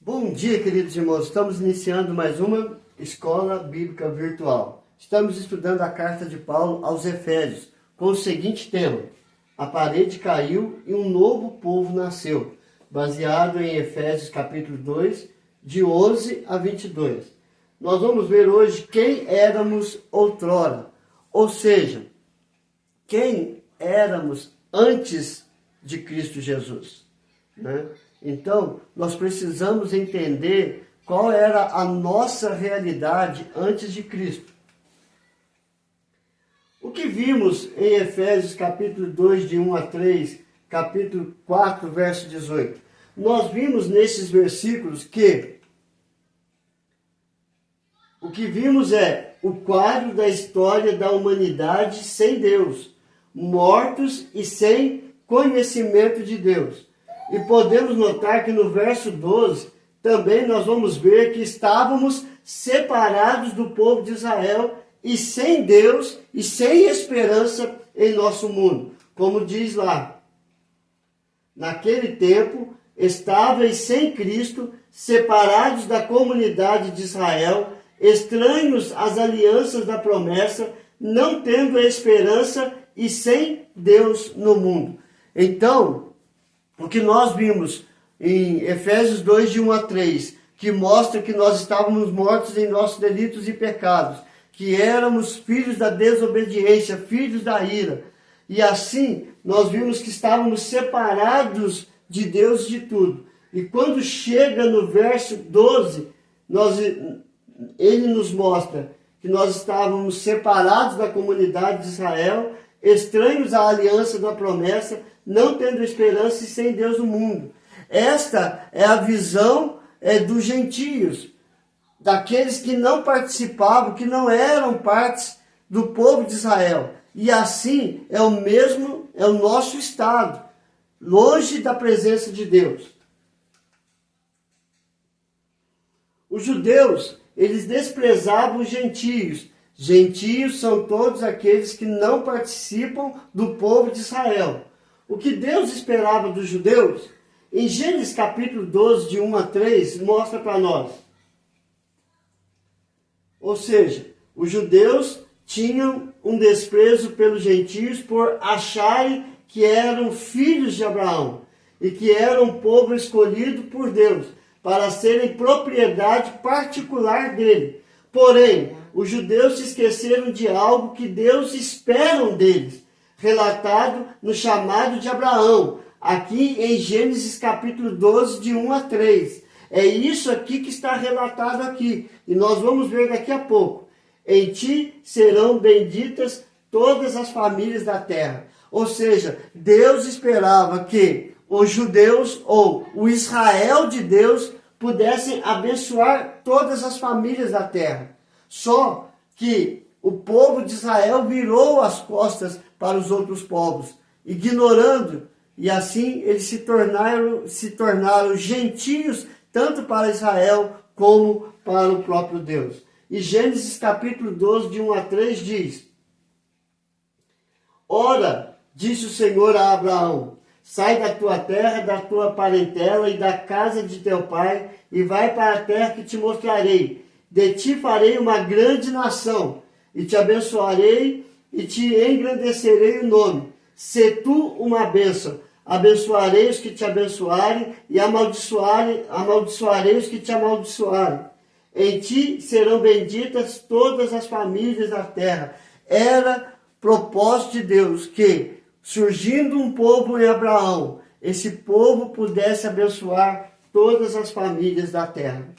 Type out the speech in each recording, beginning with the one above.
Bom dia, queridos irmãos. Estamos iniciando mais uma escola bíblica virtual. Estamos estudando a carta de Paulo aos Efésios, com o seguinte tema: a parede caiu e um novo povo nasceu, baseado em Efésios capítulo 2, de 11 a 22. Nós vamos ver hoje quem éramos outrora, ou seja, quem éramos antes de Cristo Jesus, né? Então, nós precisamos entender qual era a nossa realidade antes de Cristo. O que vimos em Efésios capítulo 2, de 1 a 3, capítulo 4, verso 18? Nós vimos nesses versículos que o que vimos é o quadro da história da humanidade sem Deus, mortos e sem conhecimento de Deus. E podemos notar que no verso 12, também nós vamos ver que estávamos separados do povo de Israel e sem Deus e sem esperança em nosso mundo. Como diz lá, naquele tempo, estáveis sem Cristo, separados da comunidade de Israel, estranhos às alianças da promessa, não tendo a esperança e sem Deus no mundo. Então, o que nós vimos em Efésios 2, de 1 a 3, que mostra que nós estávamos mortos em nossos delitos e pecados, que éramos filhos da desobediência, filhos da ira. E assim, nós vimos que estávamos separados de Deus de tudo. E quando chega no verso 12, ele nos mostra que nós estávamos separados da comunidade de Israel, estranhos à aliança da promessa, não tendo esperança e sem Deus no mundo. Esta é a visão dos gentios, daqueles que não participavam, que não eram partes do povo de Israel. E assim é o nosso estado, longe da presença de Deus. Os judeus, eles desprezavam os gentios. Gentios são todos aqueles que não participam do povo de Israel. O que Deus esperava dos judeus, em Gênesis capítulo 12, de 1 a 3, mostra para nós. Ou seja, os judeus tinham um desprezo pelos gentios por acharem que eram filhos de Abraão e que eram um povo escolhido por Deus para serem propriedade particular dele. Porém, os judeus se esqueceram de algo que Deus espera deles, relatado no chamado de Abraão, aqui em Gênesis capítulo 12, de 1 a 3. É isso aqui que está relatado aqui, e nós vamos ver daqui a pouco. Em ti serão benditas todas as famílias da terra. Ou seja, Deus esperava que os judeus, ou o Israel de Deus, pudessem abençoar todas as famílias da terra. Só que o povo de Israel virou as costas para os outros povos, ignorando, e assim eles se tornaram gentios, tanto para Israel como para o próprio Deus. E Gênesis capítulo 12, de 1 a 3 diz: Ora, disse o Senhor a Abraão, sai da tua terra, da tua parentela e da casa de teu pai, e vai para a terra que te mostrarei. De ti farei uma grande nação, e te abençoarei, e te engrandecerei o nome. Se tu uma bênção, abençoarei os que te abençoarem, e amaldiçoarei os que te amaldiçoarem. Em ti serão benditas todas as famílias da terra. Era propósito de Deus que, surgindo um povo em Abraão, esse povo pudesse abençoar todas as famílias da terra.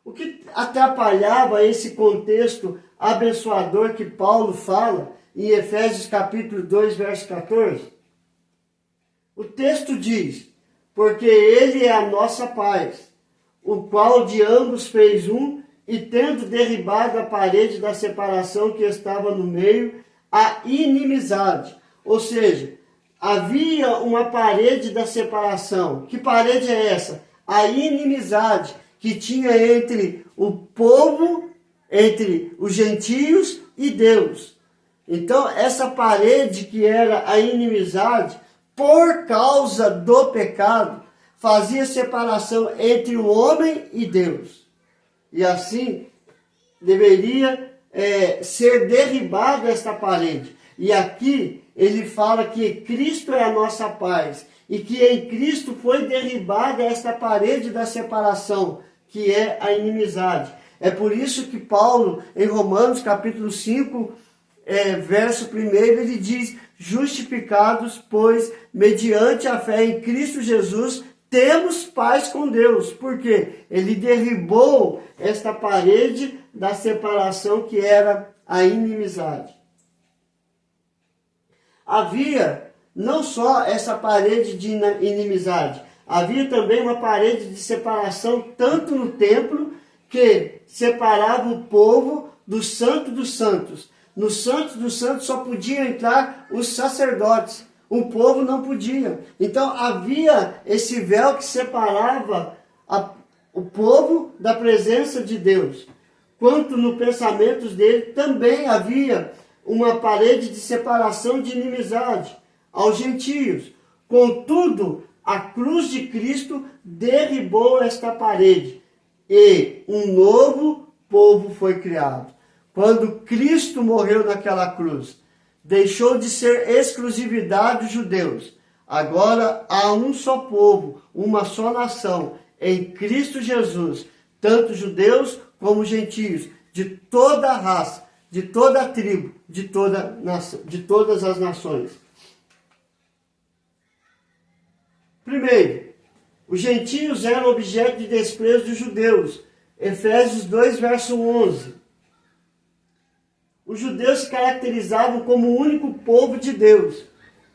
O que atrapalhava esse contexto abençoador que Paulo fala em Efésios capítulo 2, verso 14? O texto diz: porque ele é a nossa paz, o qual de ambos fez um, e tendo derribado a parede da separação que estava no meio, a inimizade. Ou seja, havia uma parede da separação. Que parede é essa? A inimizade que tinha entre o povo, entre os gentios e Deus. Então, essa parede que era a inimizade, por causa do pecado, fazia separação entre o homem e Deus. E assim deveria ser derribada esta parede. E aqui ele fala que Cristo é a nossa paz e que em Cristo foi derribada esta parede da separação, que é a inimizade. É por isso que Paulo, em Romanos capítulo 5, verso 1, ele diz: justificados, pois, mediante a fé em Cristo Jesus, temos paz com Deus. Porque ele derribou esta parede da separação que era a inimizade. Havia não só essa parede de inimizade, havia também uma parede de separação, tanto no templo, que separava o povo do Santo dos Santos. No Santo dos Santos só podiam entrar os sacerdotes, o povo não podia. Então havia esse véu que separava o povo da presença de Deus. Quanto no pensamento dele, também havia uma parede de separação, de inimizade aos gentios. Contudo, a cruz de Cristo derribou esta parede e um novo povo foi criado. Quando Cristo morreu naquela cruz, deixou de ser exclusividade dos judeus. Agora há um só povo, uma só nação em Cristo Jesus, tanto judeus como gentios, de toda a raça, de toda a tribo, de todas as nações. Primeiro, os gentios eram objeto de desprezo dos judeus. Efésios 2, verso 11. Os judeus se caracterizavam como o único povo de Deus.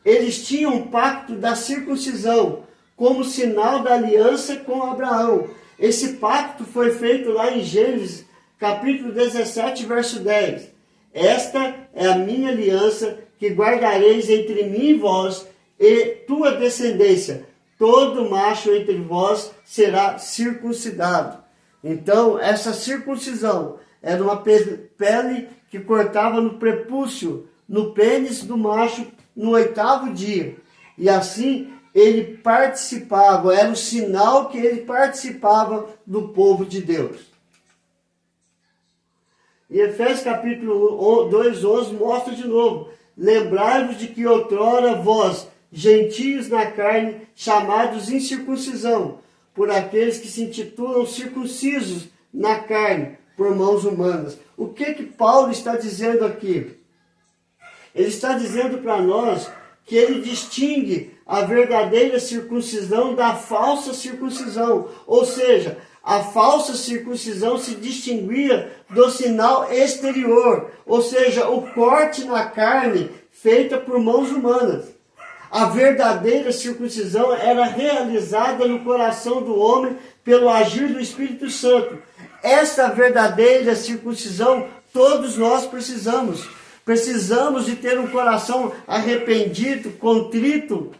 Eles tinham um pacto da circuncisão, como sinal da aliança com Abraão. Esse pacto foi feito lá em Gênesis, capítulo 17, verso 10. Esta é a minha aliança que guardareis entre mim e vós e tua descendência. Todo macho entre vós será circuncidado. Então, essa circuncisão era uma pele que cortava no prepúcio, no pênis do macho, no 8º dia. E assim ele participava, era o sinal que ele participava do povo de Deus. E Efésios capítulo 2, 11 mostra de novo: lembrai-vos de que outrora vós, gentios na carne, chamados incircuncisão, por aqueles que se intitulam circuncisos na carne, por mãos humanas. O que Paulo está dizendo aqui? Ele está dizendo para nós que ele distingue a verdadeira circuncisão da falsa circuncisão. Ou seja, a falsa circuncisão se distinguia do sinal exterior, ou seja, o corte na carne feita por mãos humanas. A verdadeira circuncisão era realizada no coração do homem pelo agir do Espírito Santo. Essa verdadeira circuncisão todos nós precisamos. Precisamos de ter um coração arrependido, contrito,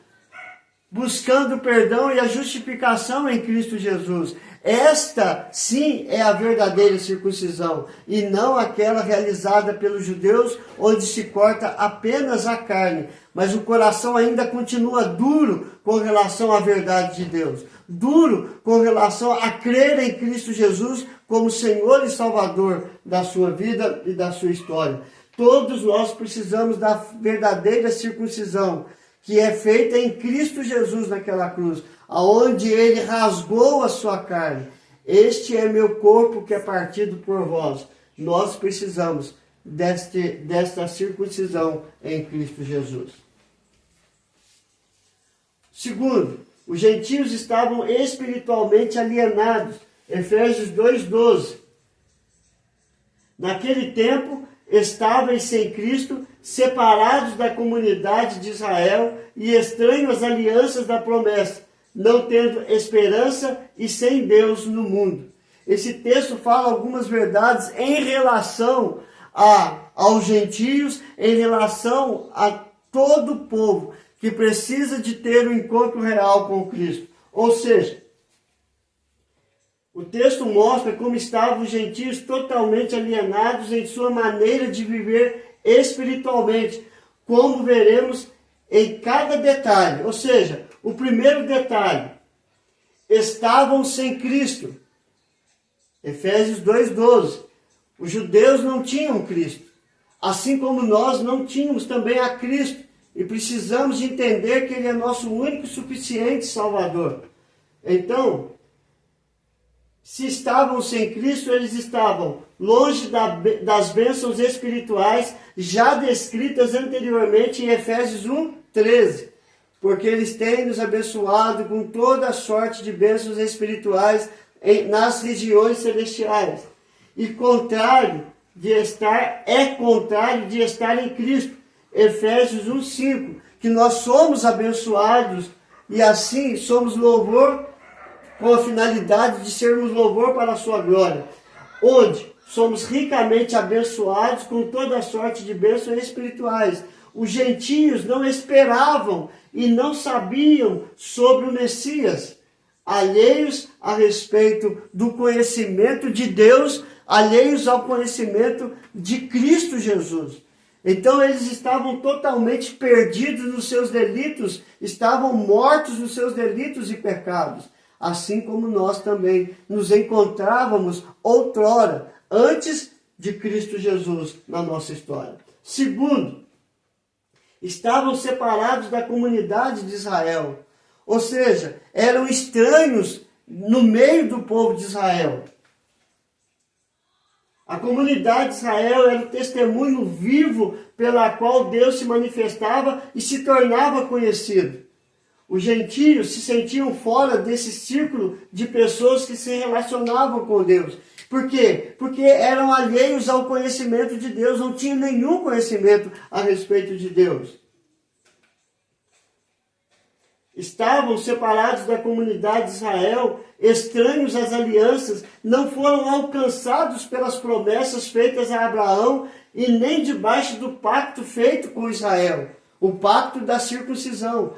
buscando perdão e a justificação em Cristo Jesus. Esta, sim, é a verdadeira circuncisão, e não aquela realizada pelos judeus, onde se corta apenas a carne, mas o coração ainda continua duro com relação à verdade de Deus, duro com relação a crer em Cristo Jesus como Senhor e Salvador da sua vida e da sua história. Todos nós precisamos da verdadeira circuncisão, que é feita em Cristo Jesus naquela cruz, aonde ele rasgou a sua carne. Este é meu corpo que é partido por vós. Nós precisamos desta circuncisão em Cristo Jesus. Segundo, os gentios estavam espiritualmente alienados. Efésios 2:12. Naquele tempo, estáveis sem Cristo, separados da comunidade de Israel e estranhos às alianças da promessa, não tendo esperança e sem Deus no mundo. Esse texto fala algumas verdades em relação aos gentios, em relação a todo o povo que precisa de ter um encontro real com Cristo. Ou seja, o texto mostra como estavam os gentios totalmente alienados em sua maneira de viver espiritualmente, como veremos em cada detalhe. Ou seja, o primeiro detalhe, estavam sem Cristo. Efésios 2:12. Os judeus não tinham Cristo, assim como nós não tínhamos também a Cristo, e precisamos entender que Ele é nosso único e suficiente Salvador. Então, se estavam sem Cristo, eles estavam longe das bênçãos espirituais já descritas anteriormente em Efésios 1:13, porque eles têm nos abençoado com toda a sorte de bênçãos espirituais nas regiões celestiais. E contrário de estar em Cristo. Efésios 1:5, que nós somos abençoados e assim somos louvor, com a finalidade de sermos louvor para a sua glória, onde somos ricamente abençoados com toda a sorte de bênçãos espirituais. Os gentios não esperavam e não sabiam sobre o Messias, alheios a respeito do conhecimento de Deus, alheios ao conhecimento de Cristo Jesus. Então eles estavam totalmente perdidos nos seus delitos, estavam mortos nos seus delitos e pecados, assim como nós também nos encontrávamos outrora, antes de Cristo Jesus na nossa história. Segundo, estavam separados da comunidade de Israel, ou seja, eram estranhos no meio do povo de Israel. A comunidade de Israel era o testemunho vivo pela qual Deus se manifestava e se tornava conhecido. Os gentios se sentiam fora desse círculo de pessoas que se relacionavam com Deus. Por quê? Porque eram alheios ao conhecimento de Deus, não tinham nenhum conhecimento a respeito de Deus. Estavam separados da comunidade de Israel, estranhos às alianças, não foram alcançados pelas promessas feitas a Abraão e nem debaixo do pacto feito com Israel, o pacto da circuncisão,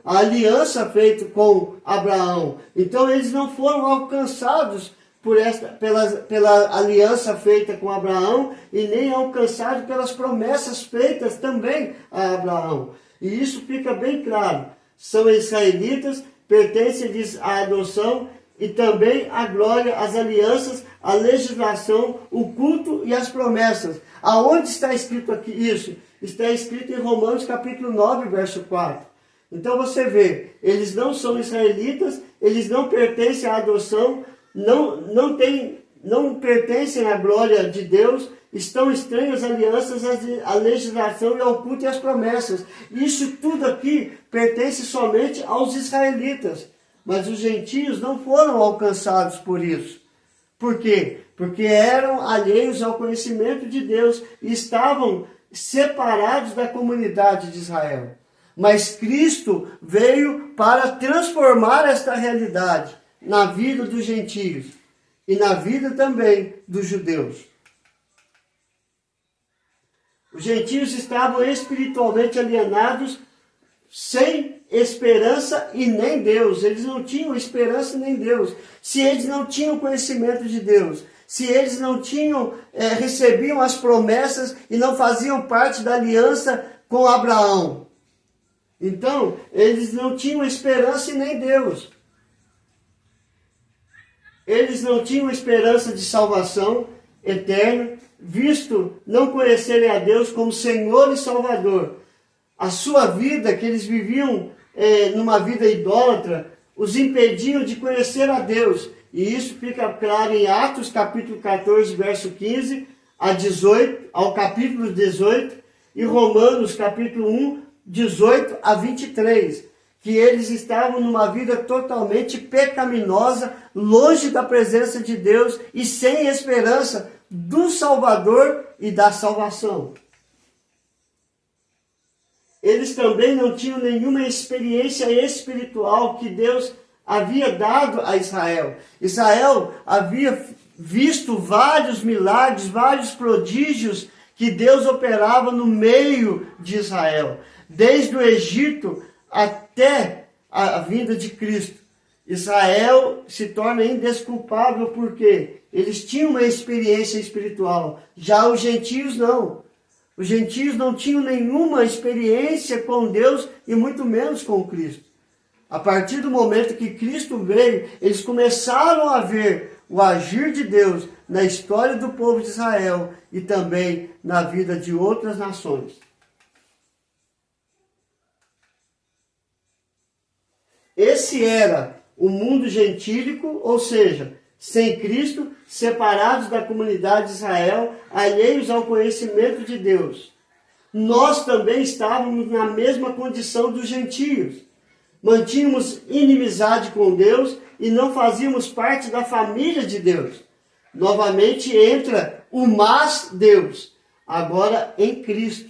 a aliança feita com Abraão. Então eles não foram alcançados pela aliança feita com Abraão e nem alcançados pelas promessas feitas também a Abraão. E isso fica bem claro. São israelitas, pertencem-lhes à adoção e também à glória, às alianças, à legislação, o culto e as promessas. Aonde está escrito aqui isso? Está escrito em Romanos capítulo 9, verso 4. Então você vê, eles não são israelitas, eles não pertencem à adoção, não pertencem à glória de Deus, estão estranhas alianças, à legislação e ao culto e às promessas. Isso tudo aqui pertence somente aos israelitas. Mas os gentios não foram alcançados por isso. Por quê? Porque eram alheios ao conhecimento de Deus e estavam separados da comunidade de Israel. Mas Cristo veio para transformar esta realidade na vida dos gentios e na vida também dos judeus. Os gentios estavam espiritualmente alienados, sem esperança e nem Deus. Eles não tinham esperança nem Deus. Se eles não tinham conhecimento de Deus, se eles não recebiam as promessas e não faziam parte da aliança com Abraão, então eles não tinham esperança e nem Deus. Eles não tinham esperança de salvação eterna, visto não conhecerem a Deus como Senhor e Salvador. A sua vida, que eles viviam numa vida idólatra, os impediam de conhecer a Deus. E isso fica claro em Atos capítulo 14, verso 15 a 18, ao capítulo 18, e Romanos capítulo 1, 18 a 23, que eles estavam numa vida totalmente pecaminosa, longe da presença de Deus e sem esperança do Salvador e da salvação. Eles também não tinham nenhuma experiência espiritual que Deus havia dado a Israel. Israel havia visto vários milagres, vários prodígios que Deus operava no meio de Israel, desde o Egito até a vinda de Cristo. Israel se torna indesculpável porque eles tinham uma experiência espiritual. Já os gentios não. Os gentios não tinham nenhuma experiência com Deus e muito menos com Cristo. A partir do momento que Cristo veio, eles começaram a ver o agir de Deus na história do povo de Israel e também na vida de outras nações. Esse era o mundo gentílico, ou seja, sem Cristo, separados da comunidade de Israel, alheios ao conhecimento de Deus. Nós também estávamos na mesma condição dos gentios. Mantínhamos inimizade com Deus e não fazíamos parte da família de Deus. Novamente entra o mas Deus, agora em Cristo.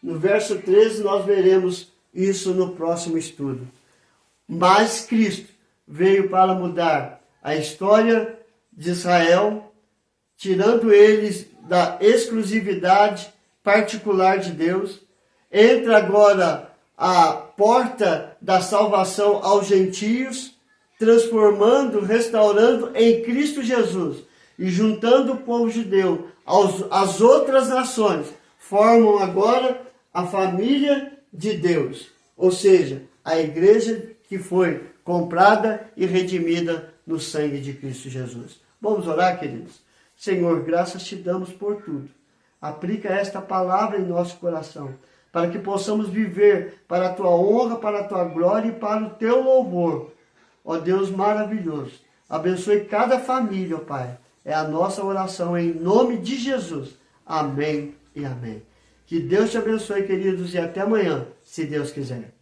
No verso 13 nós veremos isso no próximo estudo. Mas Cristo veio para mudar a história de Israel, tirando eles da exclusividade particular de Deus. Entra agora a porta da salvação aos gentios, transformando, restaurando em Cristo Jesus e juntando o povo judeu às outras nações, formam agora a família de Deus, ou seja, a igreja que foi comprada e redimida no sangue de Cristo Jesus. Vamos orar, queridos? Senhor, graças te damos por tudo. Aplica esta palavra em nosso coração, para que possamos viver para a tua honra, para a tua glória e para o teu louvor. Ó Deus maravilhoso, abençoe cada família, ó Pai. É a nossa oração em nome de Jesus. Amém e amém. Que Deus te abençoe, queridos, e até amanhã, se Deus quiser.